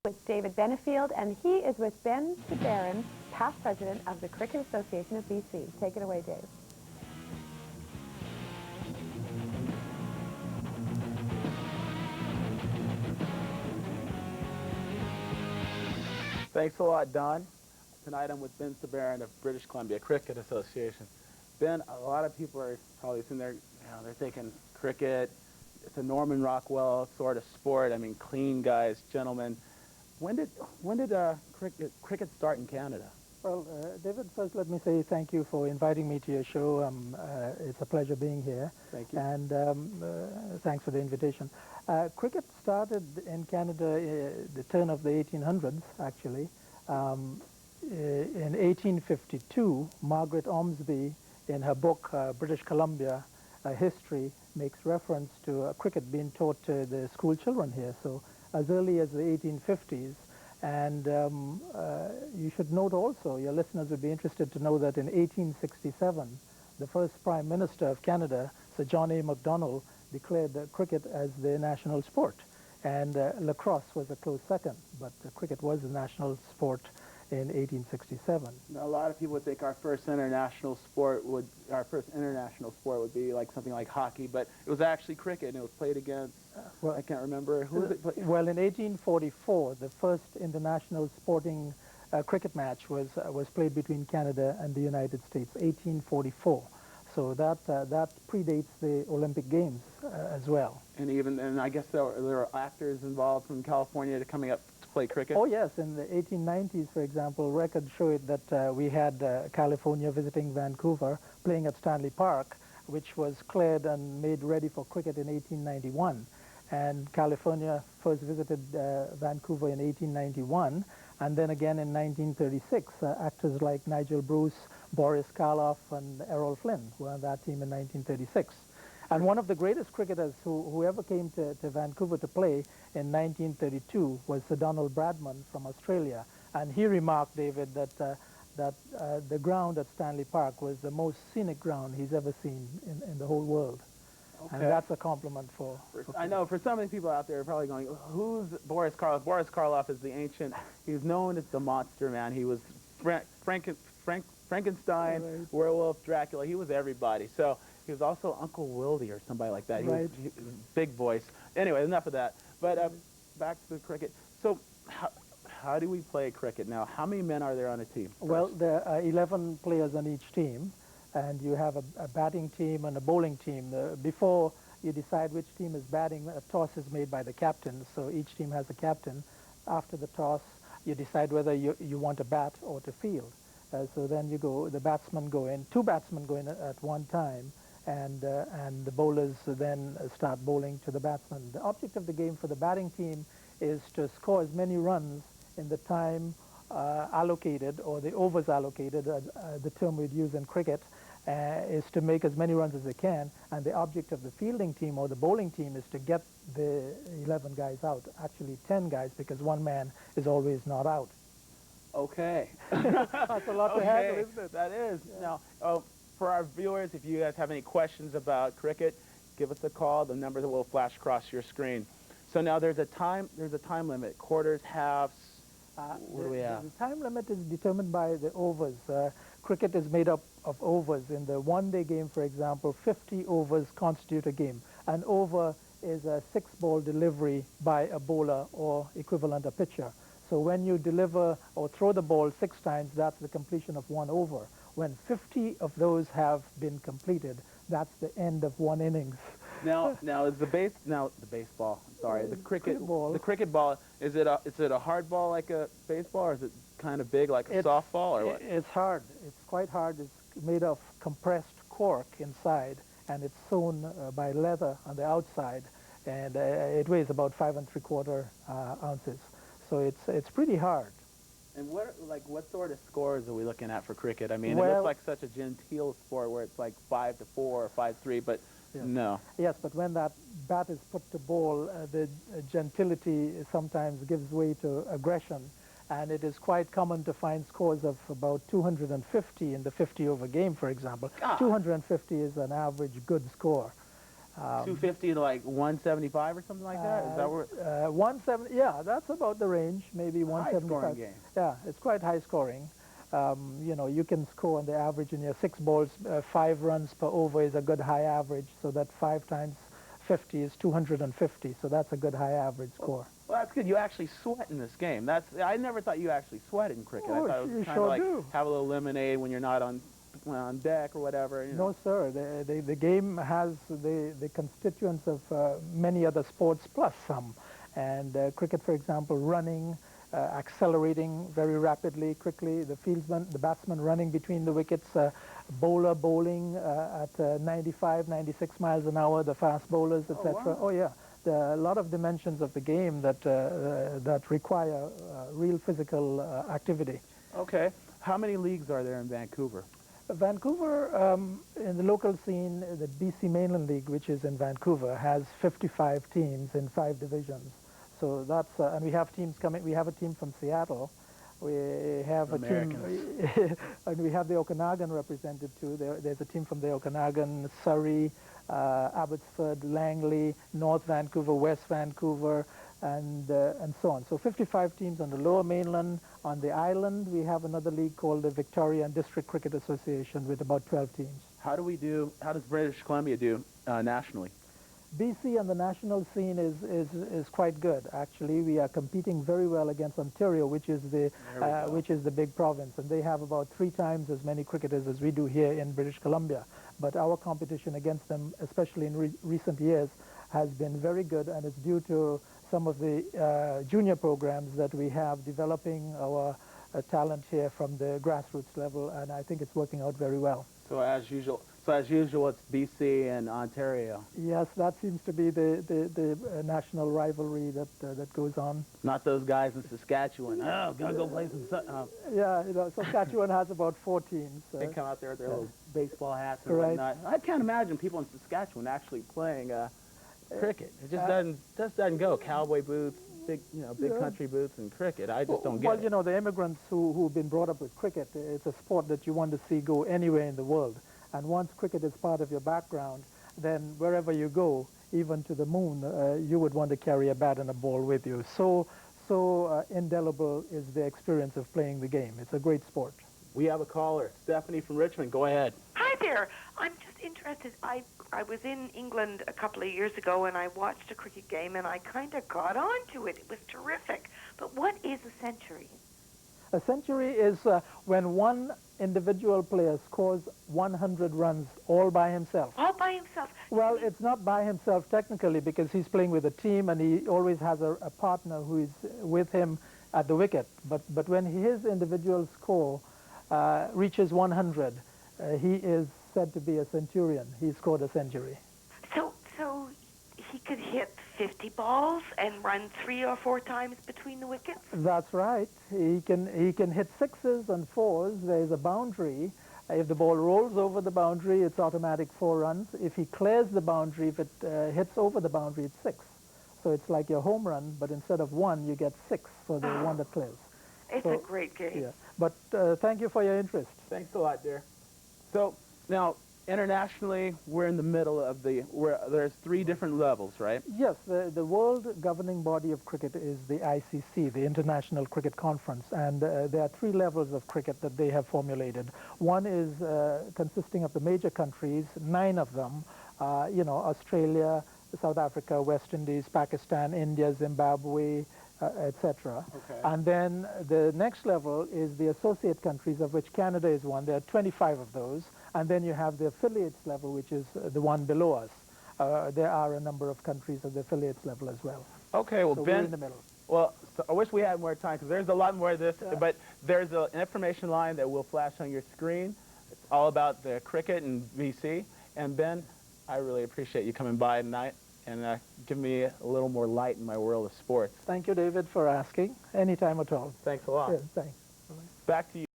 With David Benefield, and he is with Ben Seebaran, past president of the Cricket Association of BC. Take it away, Dave. Thanks a lot, Don. Tonight I'm with Ben Seebaran of British Columbia Cricket Association. Ben, a lot of people are probably sitting there, they're thinking cricket, it's a Norman Rockwell sort of sport. I mean, clean guys, gentlemen. When did cricket start in Canada? Well, David, first let me say thank you for inviting me to your show. It's a pleasure being here. Thank you. And thanks for the invitation. Cricket started in Canada the turn of the 1800s, actually. In 1852, Margaret Ormsby, in her book, British Columbia, History, makes reference to cricket being taught to the school children here. So as early as the 1850s. And you should note also, your listeners would be interested to know that in 1867, the first Prime Minister of Canada, Sir John A. Macdonald, declared cricket as the national sport. And lacrosse was a close second, but cricket was the national sport in 1867. Now, a lot of people would think our first international sport would be like something like hockey, but it was actually cricket, and it was played against, I can't remember, who was it played? Well, in 1844, the first international sporting cricket match was played between Canada and the United States, 1844. So that predates the Olympic Games as well. And I guess there were actors involved from California coming up to play cricket? Oh yes, in the 1890s, for example, records show it that we had California visiting Vancouver, playing at Stanley Park, which was cleared and made ready for cricket in 1891. And California first visited Vancouver in 1891, and then again in 1936. Actors like Nigel Bruce, Boris Karloff, and Errol Flynn were on that team in 1936. And one of the greatest cricketers who ever came to Vancouver to play in 1932 was Sir Donald Bradman from Australia. And he remarked, David, that the ground at Stanley Park was the most scenic ground he's ever seen in the whole world. Okay. And that's a compliment for I know, for so many people out there are probably going, who's Boris Karloff? Boris Karloff is the ancient, he's known as the monster man. He was Frankenstein, right. Werewolf, Dracula, he was everybody. So he was also Uncle Wildy or somebody like that. He was big voice. Anyway, enough of that. But back to the cricket. So how do we play cricket now? How many men are there on a team? Well, there are 11 players on each team, and you have a batting team and a bowling team. Before you decide which team is batting, a toss is made by the captain, so each team has a captain. After the toss, you decide whether you want to bat or to field. So then the batsmen go in, 2 batsmen go in at one time, and the bowlers then start bowling to the batsmen. The object of the game for the batting team is to score as many runs in the time allocated, or the overs allocated, the term we'd use in cricket, is to make as many runs as they can, and the object of the fielding team or the bowling team is to get the 11 guys out, actually 10 guys, because one man is always not out. Okay. That's a lot to handle, isn't it? That is. Yeah. Now, for our viewers, if you guys have any questions about cricket, give us a call. The number that will flash across your screen. So now there's a time limit. Quarters, halves. What do we have? The time limit is determined by the overs. Cricket is made up of overs. In the one-day game, for example, 50 overs constitute a game. An over is a 6-ball delivery by a bowler or equivalent a pitcher. So when you deliver or throw the ball 6 times, that's the completion of 1 over. When 50 of those have been completed, that's the end of 1 innings. Now is the baseball. Sorry, the cricket ball. The cricket ball, is it a hard ball like a baseball, or is it kind of big like a softball, or what? It's hard. It's quite hard. It's made of compressed cork inside, and it's sewn by leather on the outside, and it weighs about 5 3/4 ounces. So it's pretty hard. And what sort of scores are we looking at for cricket? I mean, it looks like such a genteel sport where it's like 5-4 or 5-3, but yes. No. Yes, but when that bat is put to bowl, the gentility sometimes gives way to aggression, and it is quite common to find scores of about 250 in the 50-over game, for example. God. 250 is an average good score. 250 to like 175 or something like that? Is that where? 170, yeah, that's about the range, maybe 175. High-scoring game. Yeah, it's quite high scoring. You know, you can score on the average in your 6 balls, 5 runs per over is a good high average, so that 5 times 50 is 250, so that's a good high average score. Well, that's good. You actually sweat in this game. I never thought you actually sweated in cricket. Oh, I thought it was you kind sure of like do. have a little lemonade when you're not on deck or whatever. You know. No, sir. The game has the constituents of many other sports plus some. And cricket, for example, running, accelerating very rapidly, quickly, the batsman running between the wickets, bowler bowling at 95, 96 miles an hour, the fast bowlers, etc. wow. Oh, yeah. There are a lot of dimensions of the game that require real physical activity. Okay. How many leagues are there in Vancouver? Vancouver, in the local scene, the BC Mainland League, which is in Vancouver, has 55 teams in 5 divisions. So that's, and we have teams coming. We have a team from Seattle. We have Americans. a team, and we have the Okanagan represented too. There's a team from the Okanagan, Surrey, Abbotsford, Langley, North Vancouver, West Vancouver, and so on. So 55 teams on the Lower Mainland. On the island, we have another league called the Victoria and District Cricket Association with about 12 teams. How does British Columbia do nationally? BC on the national scene is quite good. Actually, we are competing very well against Ontario, which is the big province, and they have about 3 times as many cricketers as we do here in British Columbia. But our competition against them, especially in recent years, has been very good, and it's due to some of the junior programs that we have developing our talent here from the grassroots level, and I think it's working out very well. So as usual, it's BC and Ontario. Yes, that seems to be the national rivalry that goes on. Not those guys in Saskatchewan. Oh, gotta go play some. Yeah, you know, Saskatchewan has about 4 teams. They come out there with their little baseball hats and Right. whatnot. I can't imagine people in Saskatchewan actually playing cricket. It just doesn't go. Cowboy boots, big country boots, and cricket. I just don't get it. Well, you know, the immigrants who've been brought up with cricket, it's a sport that you want to see go anywhere in the world. And once cricket is part of your background, then wherever you go, even to the moon, you would want to carry a bat and a ball with you. So indelible is the experience of playing the game. It's a great sport. We have a caller, Stephanie from Richmond. Go ahead. Hi there. I'm just interested. I was in England a couple of years ago, and I watched a cricket game, and I kind of got onto it. It was terrific. But what is a century? A century is when one individual player scores 100 runs all by himself. All by himself? Well, it's not by himself technically because he's playing with a team and he always has a partner who is with him at the wicket. But when his individual score reaches 100, he is said to be a centurion. He scored a century. So he could hit 50 balls and run 3 or 4 times between the wickets? That's right. He can hit 6s and 4s. There's a boundary. If the ball rolls over the boundary, it's automatic 4 runs. If he clears the boundary, if it hits over the boundary, it's 6. So it's like your home run, but instead of 1, you get 6 for the one that clears. It's a great game. Yeah. But thank you for your interest. Thanks a lot, dear. So now, internationally, we're in the middle of there's 3 different levels, right? Yes, the world governing body of cricket is the ICC, the International Cricket Conference, and there are 3 levels of cricket that they have formulated. One is consisting of the major countries, 9 of them, Australia, South Africa, West Indies, Pakistan, India, Zimbabwe, etc. Okay. And then the next level is the associate countries, of which Canada is one. There are 25 of those. And then you have the affiliates level, which is the one below us. There are a number of countries at the affiliates level as well. Okay, well, so Ben, we're in the middle. Well, so I wish we had more time because there's a lot more of this, but there's an information line that will flash on your screen. It's all about the cricket in BC. And Ben, I really appreciate you coming by tonight and giving me a little more light in my world of sports. Thank you, David, for asking. Anytime at all. Thanks a lot. Yeah, thanks. Back to you.